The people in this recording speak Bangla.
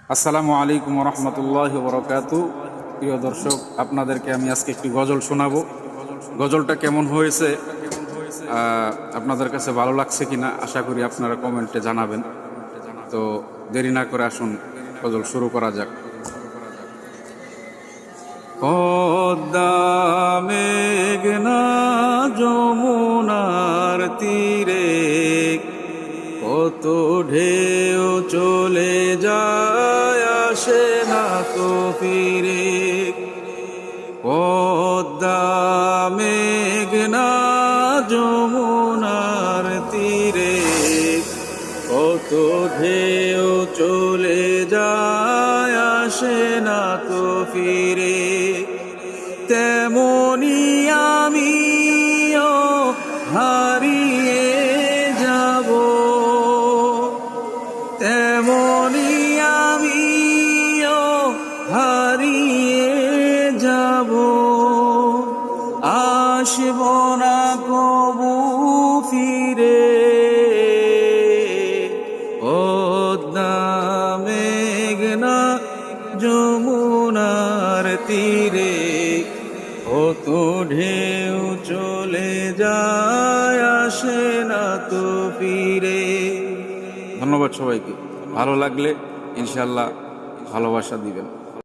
আসসালামু আলাইকুম রহমতুল্লাহ বরকাতু। প্রিয় দর্শক, আপনাদেরকে আমি আজকে একটি গজল শোনাবো। গজলটা কেমন হয়েছে, আপনাদের কাছে ভালো লাগছে কিনা আশা করি আপনারা কমেন্টে জানাবেন। তো দেরি না করে আসুন গজল শুরু করা যাক। পদ্মা মেঘনা যমুনার তীরে কত ঢেউ চলে যায়, আসে না তো ফিরে। পদ্মা মেঘনা যমুনার তীরে কত ঢেউ চলে যায়, আসে না তো ফিরে। তেমনি আমিও হারিয়ে যাব, তেমনি আমিও হারিয়ে যাব। আসব না কবু ফিরে। পদ্মা মেঘনা যমুনার তীরে কত ঢেউ চলে যায়, আসে না তো ফিরে। ধন্যবাদ সবাইকে। ভালো লাগলে ইনশাল্লাহ ভালোবাসা দিবেন।